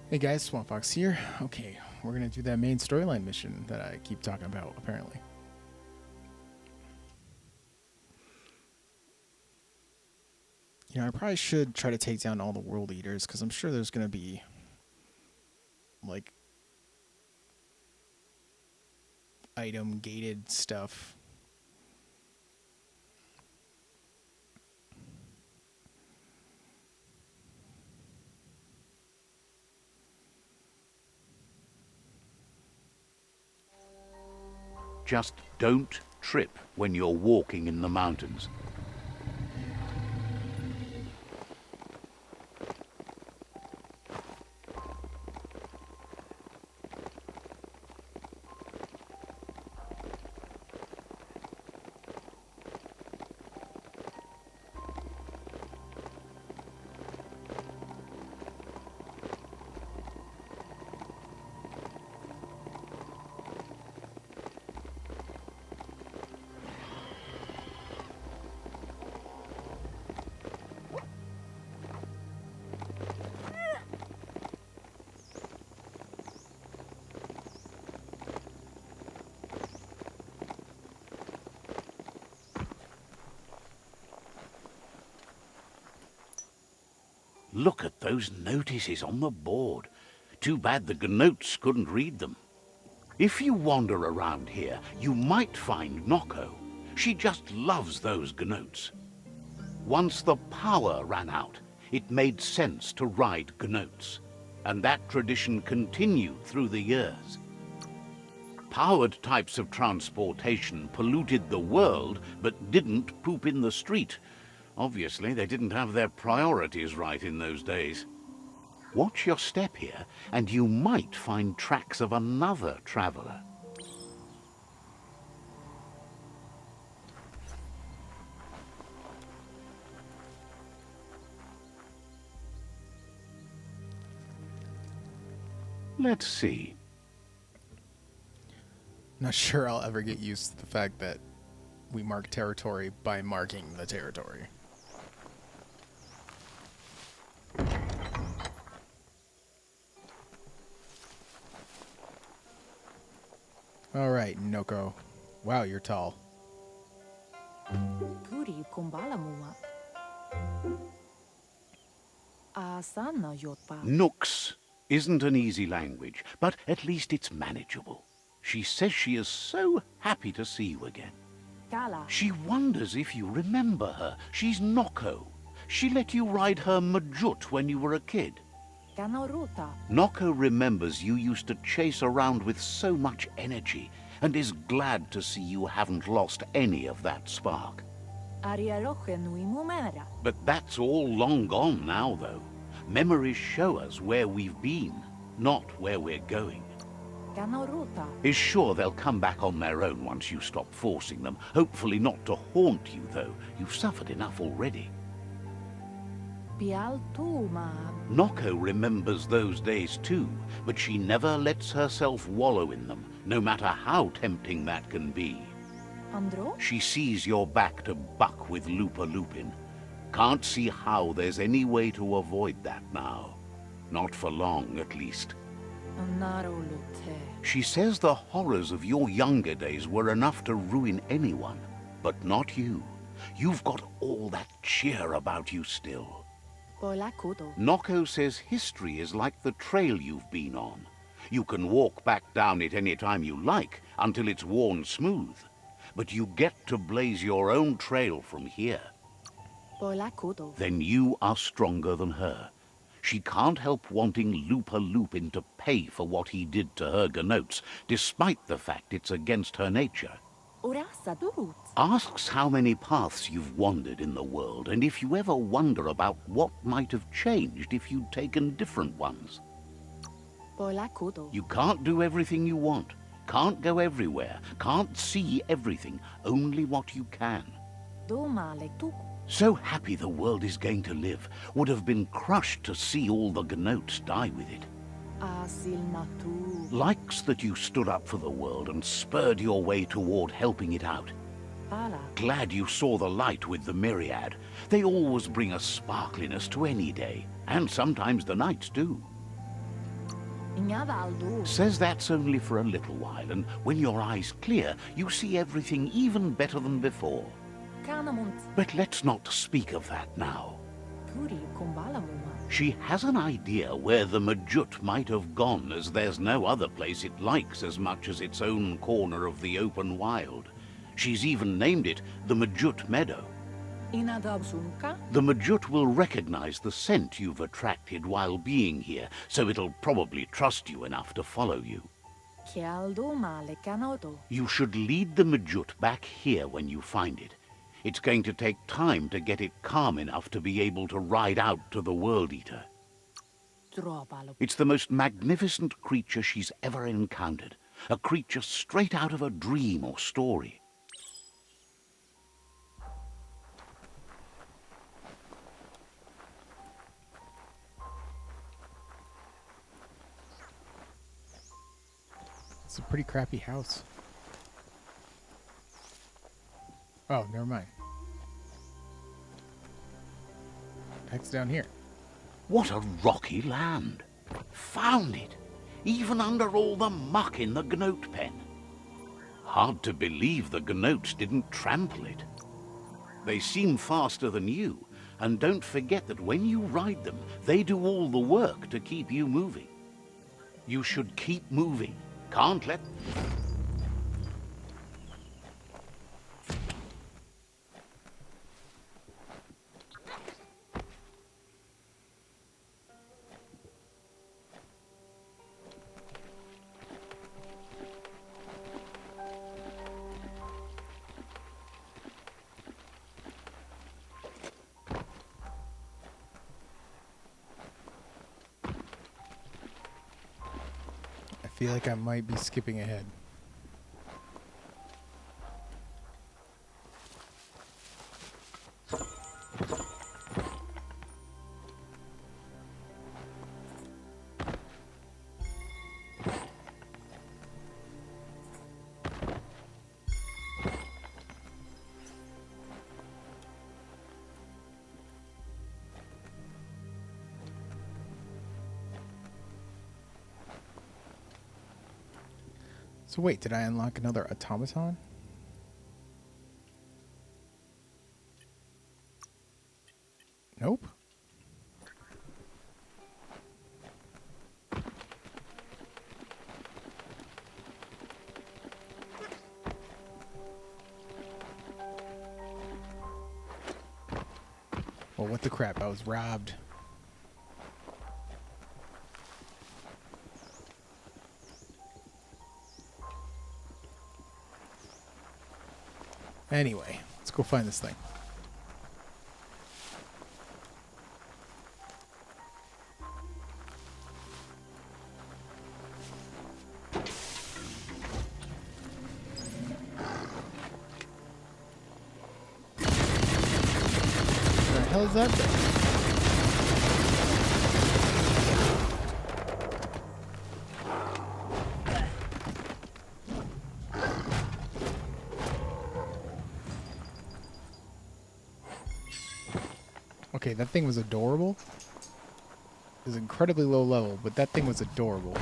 Hey guys, Swamp Fox here. Okay, we're gonna do that main storyline mission that I keep talking about, apparently. You know, I probably should try to take down all the world eaters, because I'm sure there's gonna be, like, item-gated stuff. Just don't trip when you're walking in the mountains. Look at those notices on the board. Too bad the Gnoats couldn't read them. If you wander around here, you might find Noko. She just loves those Gnoats. Once the power ran out, it made sense to ride Gnoats, and that tradition continued through the years. Powered types of transportation polluted the world, but didn't poop in the street. Obviously, they didn't have their priorities right in those days. Watch your step here, and you might find tracks of another traveler. Let's see. Not sure I'll ever get used to the fact that we mark territory by marking the territory. Alright, Noko. Wow, you're tall. Nooks isn't an easy language, but at least it's manageable. She says she is so happy to see you again. She wonders if you remember her. She's Noko. She let you ride her MJUT when you were a kid. Noko remembers you used to chase around with so much energy and is glad to see you haven't lost any of that spark. But that's all long gone now, though. Memories show us where we've been, not where we're going. Is sure they'll come back on their own once you stop forcing them. Hopefully not to haunt you, though. You've suffered enough already. Noko remembers those days too, but she never lets herself wallow in them, no matter how tempting that can be. She sees you're back to buck with Lupa-Lupin. Can't see how there's any way to avoid that now. Not for long, at least. She says the horrors of your younger days were enough to ruin anyone, but not you. You've got all that cheer about you still. Noko says history is like the trail you've been on. You can walk back down it any time you like, until it's worn smooth. But you get to blaze your own trail from here. Then you are stronger than her. She can't help wanting Lupa-Lupin to pay for what he did to her Gnoats, despite the fact it's against her nature. Asks how many paths you've wandered in the world, and if you ever wonder about what might have changed if you'd taken different ones. You can't do everything you want, can't go everywhere, can't see everything, only what you can. So happy the world is going to live, would have been crushed to see all the Gnoats die with it. Likes that you stood up for the world and spurred your way toward helping it out. Glad you saw the light with the myriad. They always bring a sparkliness to any day, and sometimes the nights too. Says that's only for a little while, and when your eyes clear, you see everything even better than before. But let's not speak of that now. She has an idea where the MJUT might have gone, as there's no other place it likes as much as its own corner of the open wild. She's even named it the MJUT Meadow. The MJUT will recognize the scent you've attracted while being here, so it'll probably trust you enough to follow you. You should lead the MJUT back here when you find it. It's going to take time to get it calm enough to be able to ride out to the World Eater. It's the most magnificent creature she's ever encountered. A creature straight out of a dream or story. It's a pretty crappy house. Oh, never mind. Heck's down here. What a rocky land. Found it, even under all the muck in the Gnoat pen. Hard to believe the Gnoats didn't trample it. They seem faster than you, and don't forget that when you ride them, they do all the work to keep you moving. You should keep moving. Can't let... I feel like I might be skipping ahead. So wait, did I unlock another automaton? Nope. Well, what the crap? I was robbed. Anyway, let's go find this thing. What the hell is that thing? Okay, that thing was adorable. It was incredibly low level, but that thing was adorable.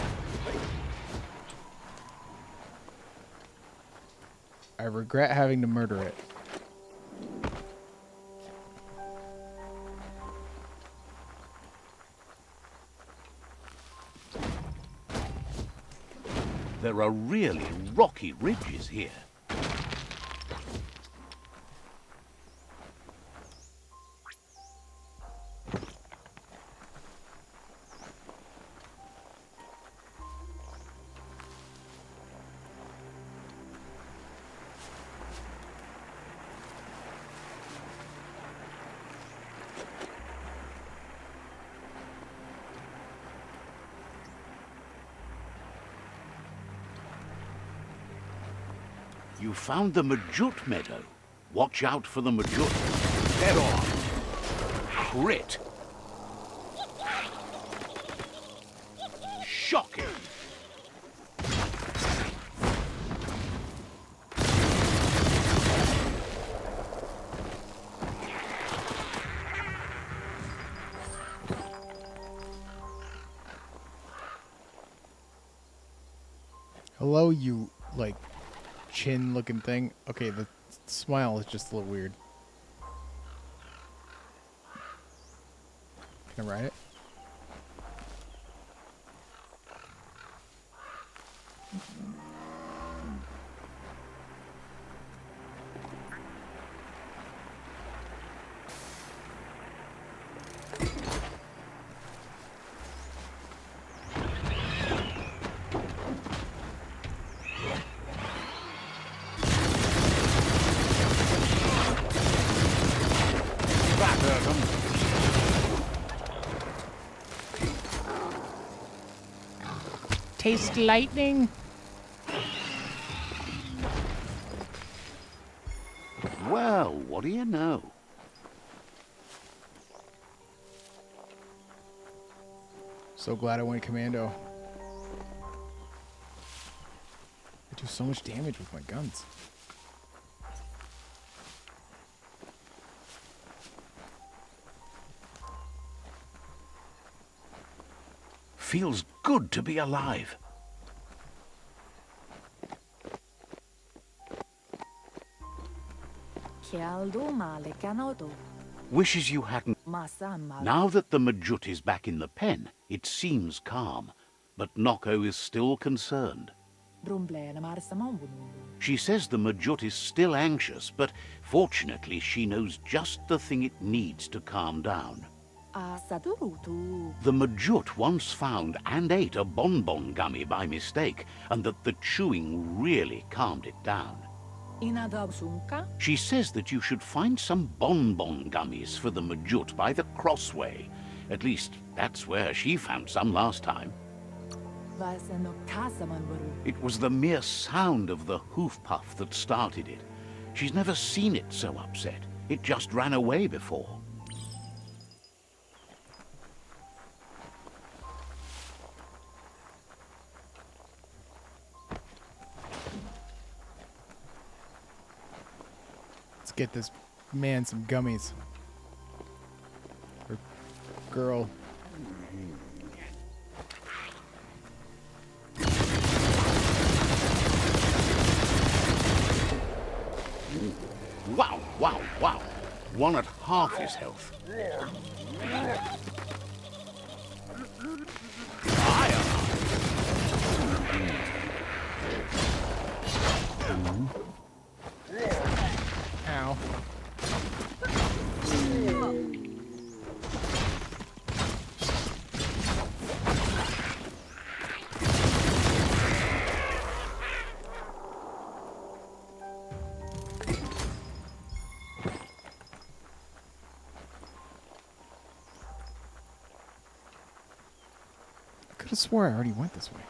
I regret having to murder it. There are really rocky ridges here. You found the MJUT Meadow. Watch out for the MJUT. Head on. Crit. Shocking. Hello, you, like, chin-looking thing. Okay, the smile is just a little weird. Can I ride it? That hurt 'em. Taste lightning. Well, what do you know? So glad I went commando. I do so much damage with my guns. Feels good to be alive. Wishes you hadn't. Now that the MJUT is back in the pen, it seems calm, but Noko is still concerned. She says the MJUT is still anxious, but fortunately she knows just the thing it needs to calm down. The MJUT once found and ate a bonbon gummy by mistake, and that the chewing really calmed it down. She says that you should find some bonbon gummies for the MJUT by the crossway. At least, that's where she found some last time. It was the mere sound of the hoof puff that started it. She's never seen it so upset. It just ran away before. Let's get this man some gummies. Or girl. Wow, wow, wow. One at half his health. Fire! Ow. I could have swore I already went this way.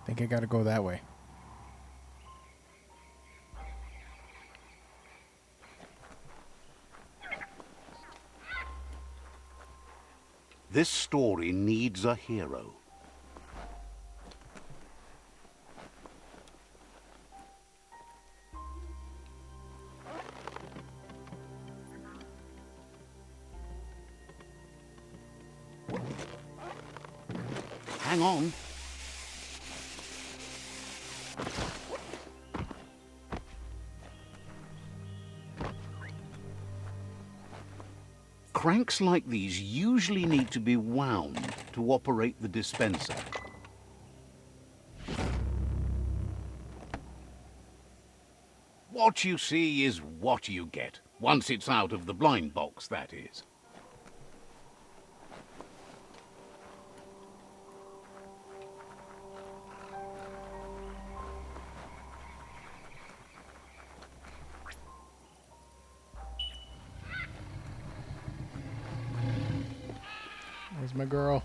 Think I gotta go that way. This story needs a hero. Hang on. Cranks like these usually need to be wound to operate the dispenser. What you see is what you get. Once it's out of the blind box, that is. Where's my girl?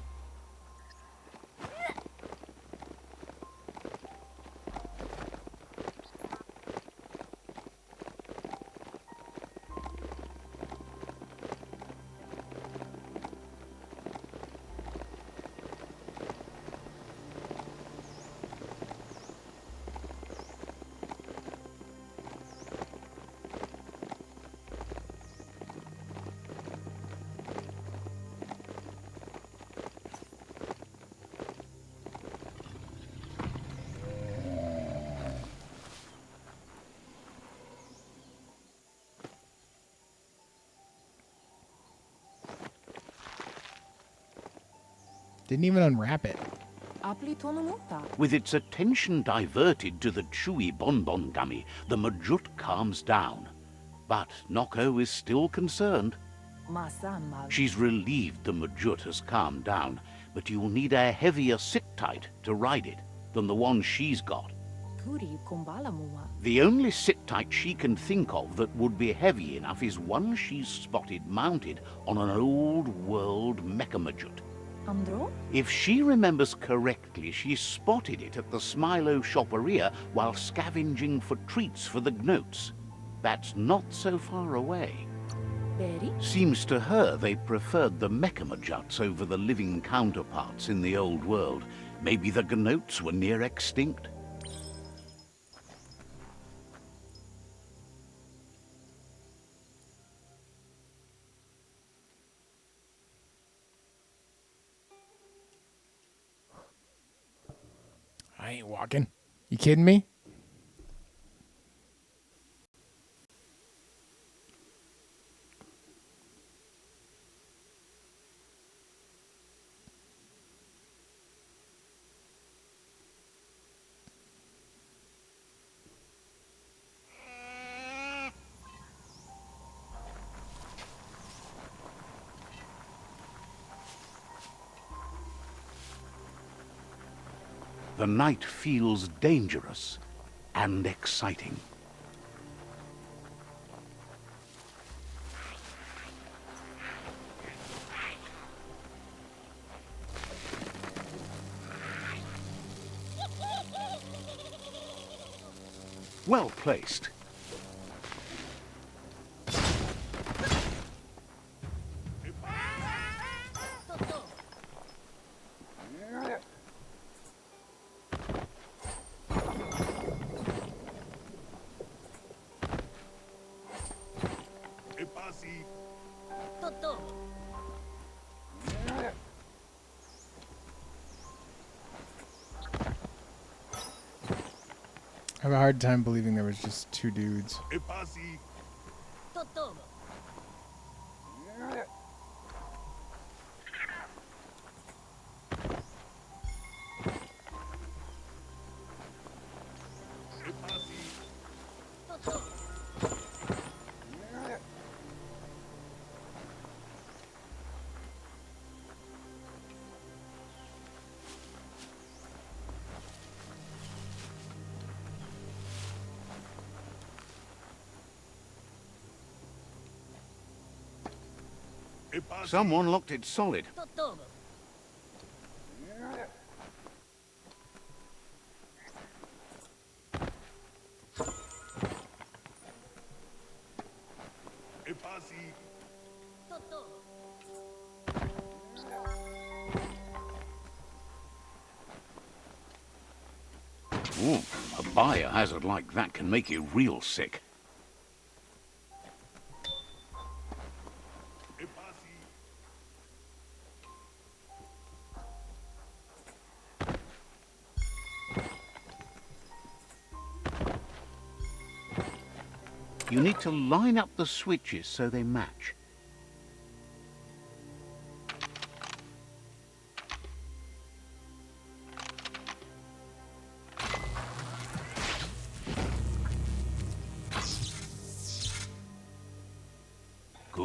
Didn't even unwrap it. With its attention diverted to the chewy bonbon gummy, the MJUT calms down. But Noko is still concerned. She's relieved the MJUT has calmed down, but you'll need a heavier sit-tight to ride it than the one she's got. The only sit-tight she can think of that would be heavy enough is one she's spotted mounted on an old-world mecha-MJUT. If she remembers correctly, she spotted it at the Smilo Shopperia while scavenging for treats for the Gnoats. That's not so far away. Seems to her they preferred the mecha-MJUTs over the living counterparts in the old world. Maybe the Gnoats were near extinct. I ain't walking. You kidding me? The night feels dangerous and exciting. Well placed. I have a hard time believing there was just two dudes. Someone locked it solid. Ooh, a biohazard like that can make you real sick. You need to line up the switches so they match.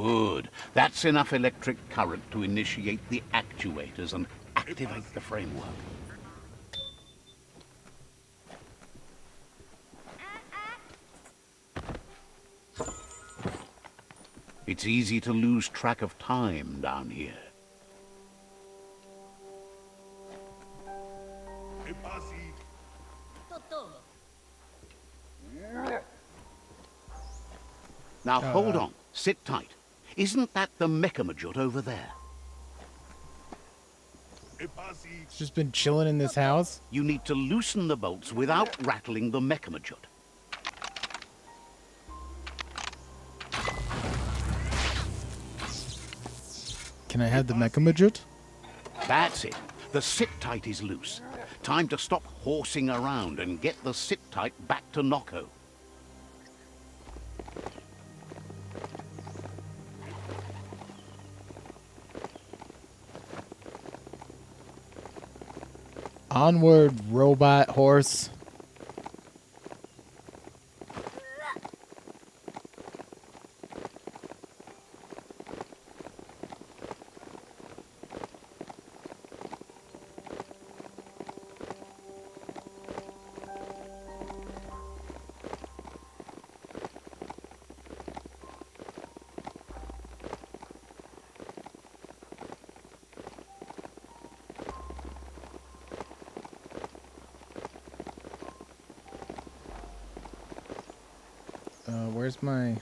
Good. That's enough electric current to initiate the actuators and activate the framework. It's easy to lose track of time down here. Now hold on. Sit tight. Isn't that the MJUT over there? It's just been chilling in this house. You need to loosen the bolts without rattling the MJUT. Can I have the MJUT? That's it. The sit-tight is loose. Time to stop horsing around and get the sit-tight back to Noko. Onward, robot horse. Where's my...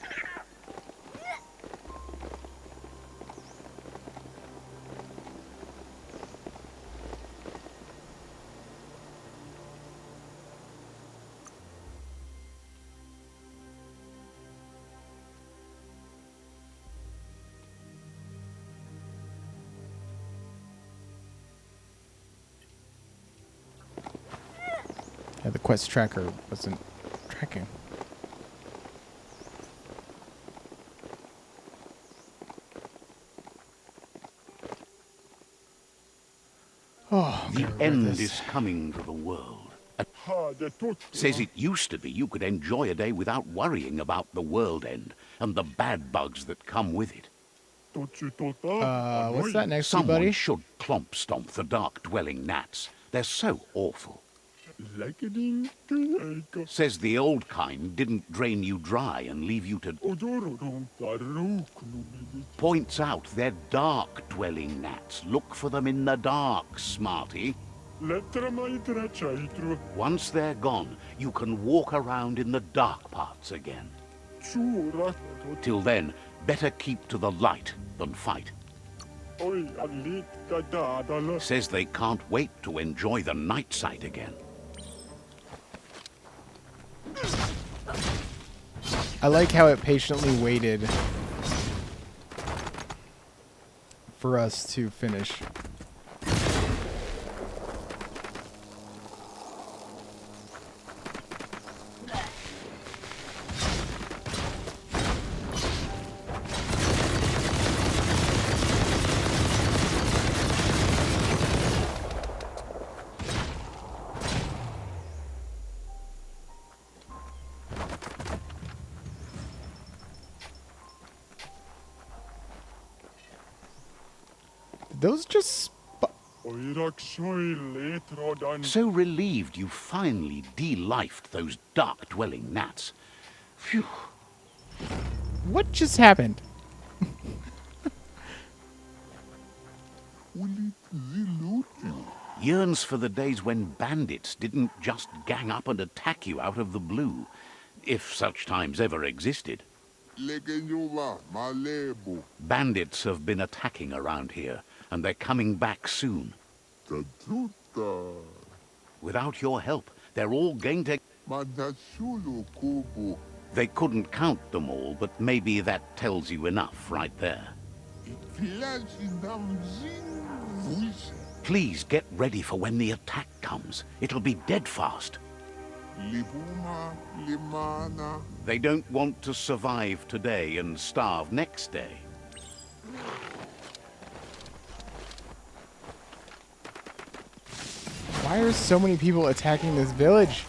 Yeah, the quest tracker wasn't tracking. Oh, the end is coming to the world. Says it used to be you could enjoy a day without worrying about the world end and the bad bugs that come with it. What's that next to you, Someone buddy? should clomp stomp the dark-dwelling gnats. They're so awful. Says the old kind didn't drain you dry and leave you to... Points out they're dark-dwelling gnats. Look for them in the dark, smarty. Once they're gone, you can walk around in the dark parts again. Till then, better keep to the light than fight. Says they can't wait to enjoy the night sight again. I like how it patiently waited for us to finish. Those just... So relieved you finally de-lifed those dark-dwelling gnats. Phew. What just happened? Yearns for the days when bandits didn't just gang up and attack you out of the blue, if such times ever existed. Bandits have been attacking around here, and they're coming back soon. Without your help, they're all going to... They couldn't count them all, but maybe that tells you enough right there. Please get ready for when the attack comes. It'll be dead fast. They don't want to survive today and starve next day. Why are so many people attacking this village?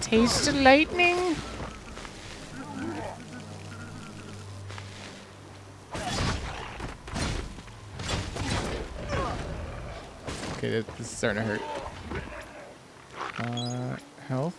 taste of lightning? Okay, this is starting to hurt. Health.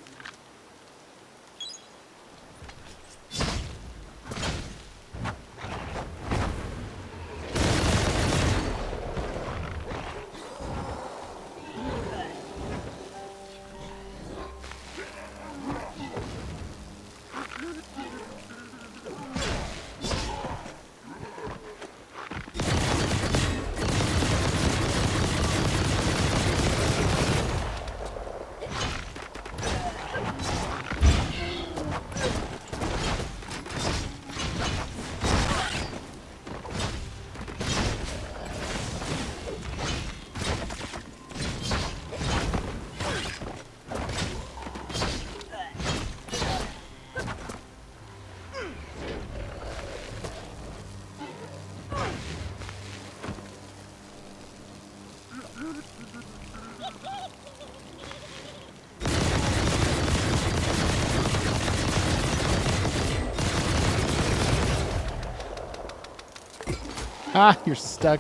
Ah, you're stuck,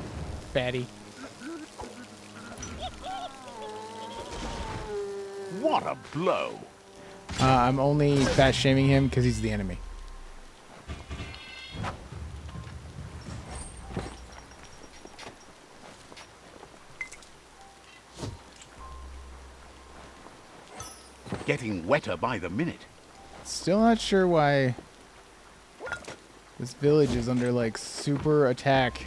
fatty. What a blow! I'm only fat shaming him because he's the enemy. Getting wetter by the minute. Still not sure why this village is under like super attack.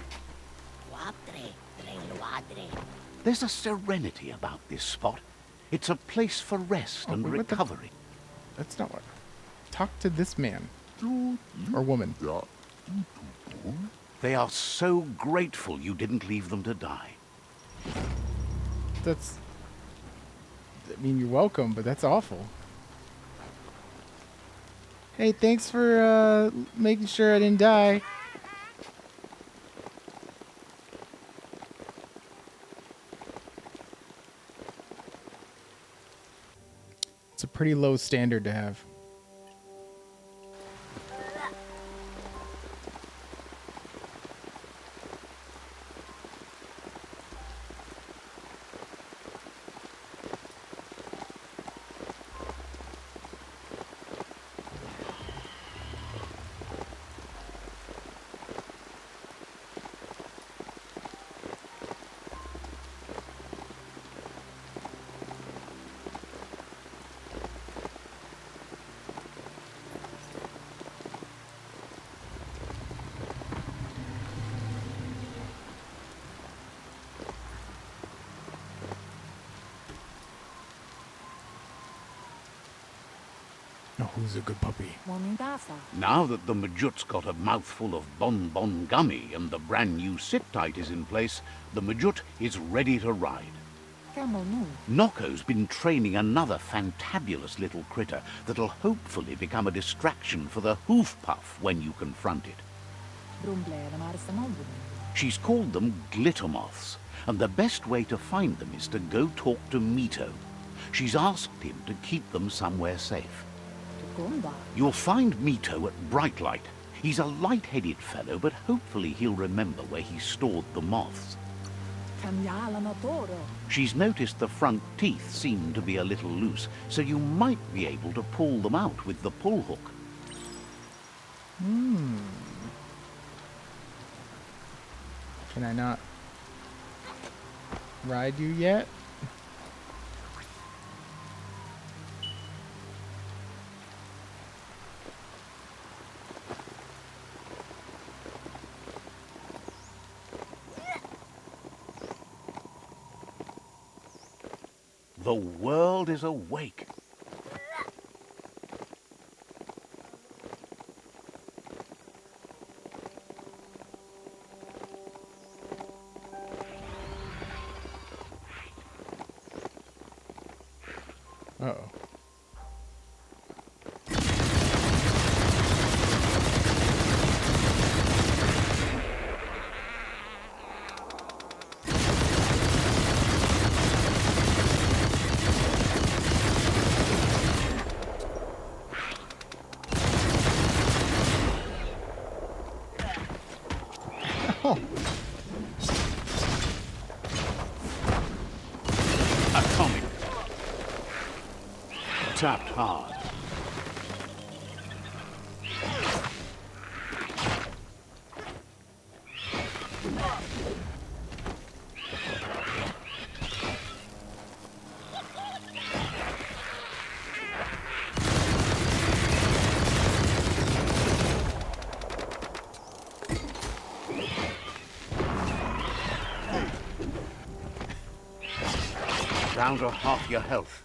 There's a serenity about this spot. It's a place for rest and wait, recovery. That's not what. Talk to this man or woman. They are so grateful you didn't leave them to die. That's. I mean, you're welcome, but that's awful. Hey, thanks for making sure I didn't die. It's a pretty low standard to have. Oh, who's a good puppy? Now that the MJUT's got a mouthful of bonbon gummy and the brand new sit-tight is in place, the MJUT is ready to ride. Noko's been training another fantabulous little critter that'll hopefully become a distraction for the hoof puff when you confront it. She's called them glitter moths, and the best way to find them is to go talk to Mito. She's asked him to keep them somewhere safe. You'll find Mito at Bright Light. He's a light-headed fellow, but hopefully he'll remember where he stored the moths. She's noticed the front teeth seem to be a little loose, so you might be able to pull them out with the pull hook. Can I not ride you yet? The world is awake. Uh-oh. tapped hard. Down to half your health.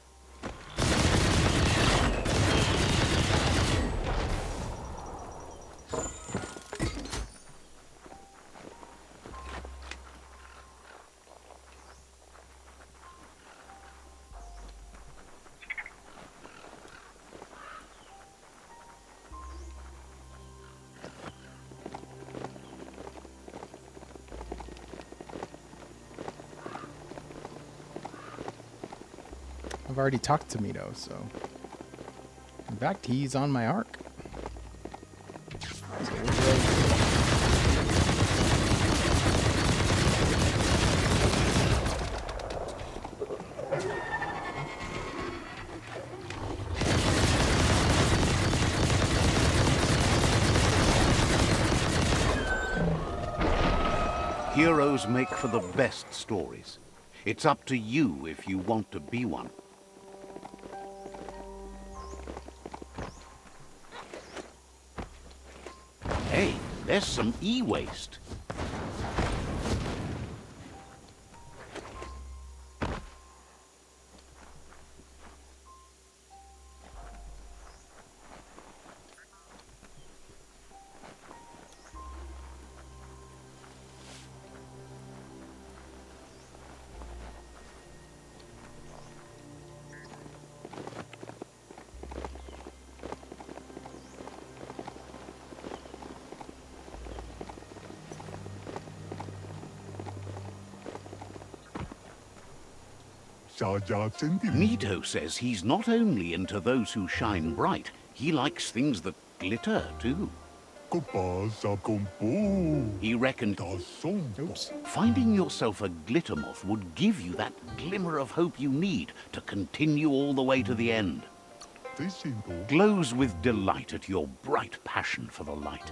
I've already talked to Mito, so... In fact, he's on my arc. So we're good. Heroes make for the best stories. It's up to you if you want to be one. Hey, there's some e-waste. Mito says he's not only into those who shine bright, he likes things that glitter too. He reckoned finding yourself a glitter moth would give you that glimmer of hope you need to continue all the way to the end. Glows with delight at your bright passion for the light.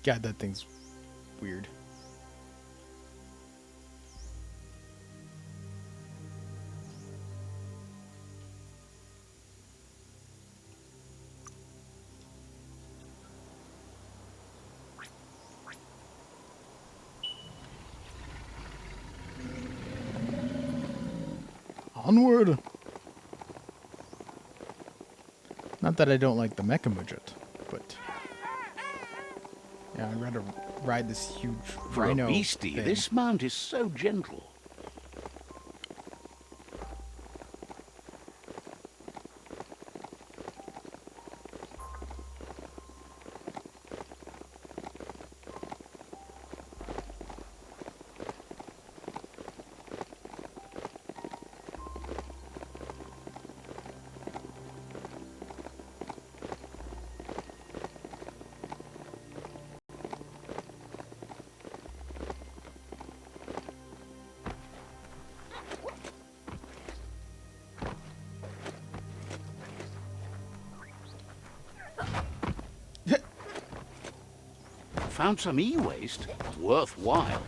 God, that thing's weird. Onward! Not that I don't like the MJUT, but... yeah, I'd rather ride this huge For rhino a beastie, thing. this mount is so gentle. Found some e-waste? Worthwhile.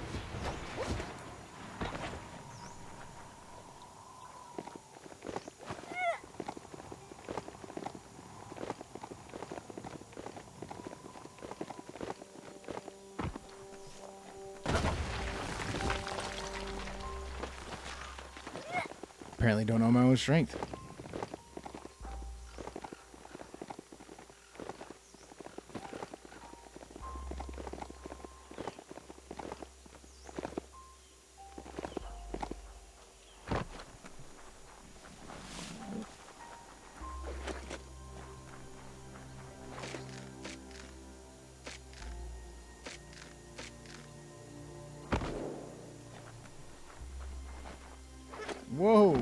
Apparently don't know my own strength. Whoa.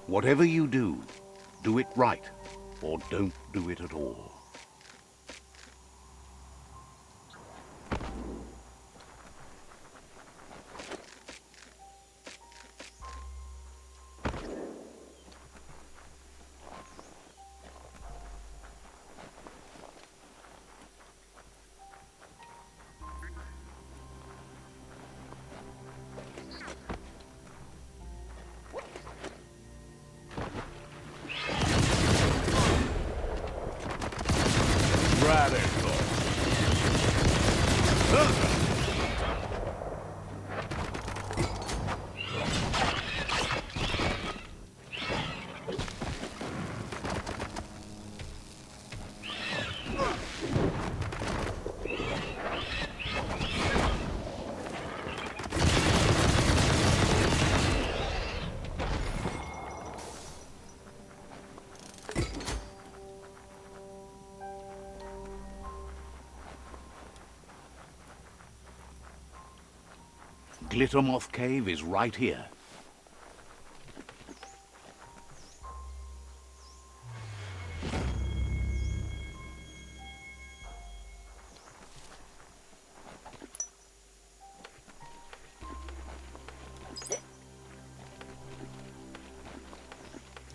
Whatever you do it right, or don't do it at all. Glittermoth Cave is right here.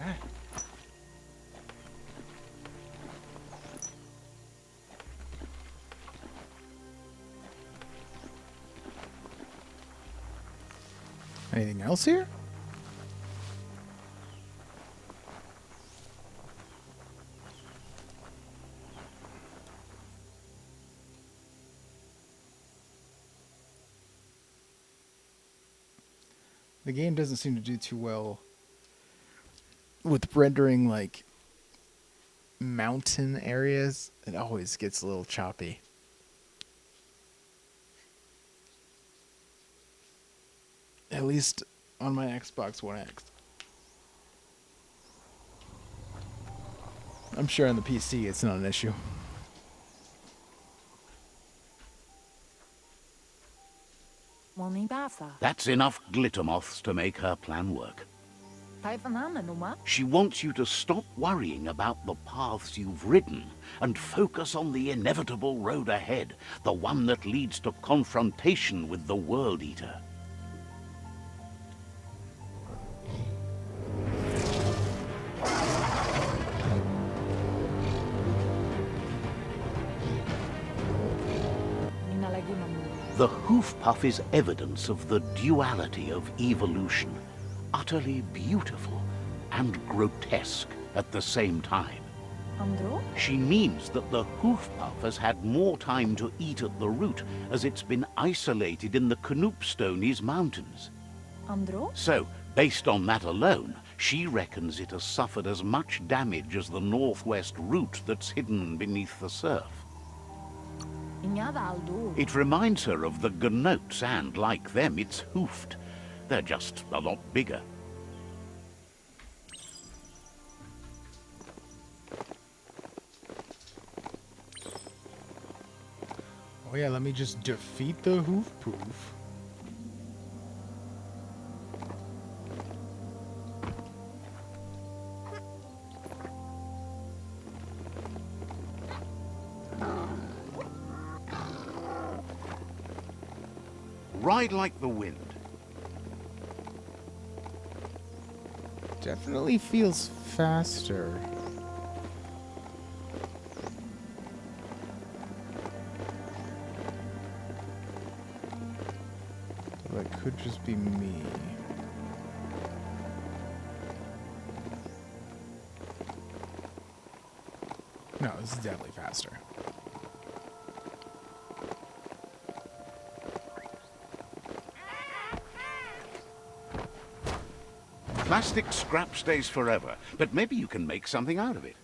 Ah. Anything else here? The game doesn't seem to do too well with rendering like mountain areas. It always gets a little choppy. At least on my Xbox One X. I'm sure on the PC it's not an issue. That's enough glittermoths to make her plan work. She wants you to stop worrying about the paths you've ridden and focus on the inevitable road ahead, the one that leads to confrontation with the World Eater. The hoof puff is evidence of the duality of evolution, utterly beautiful and grotesque at the same time. She means that the hoof puff has had more time to eat at the root as it's been isolated in the Knoopstonies mountains. So, based on that alone, she reckons it has suffered as much damage as the northwest root that's hidden beneath the surf. It reminds her of the gnoats, and like them, it's hoofed. They're just a lot bigger. Oh yeah, let me just defeat the hoof poof. Ride like the wind. Definitely feels faster. So that could just be me. No, this is definitely faster. Plastic scrap stays forever, but maybe you can make something out of it.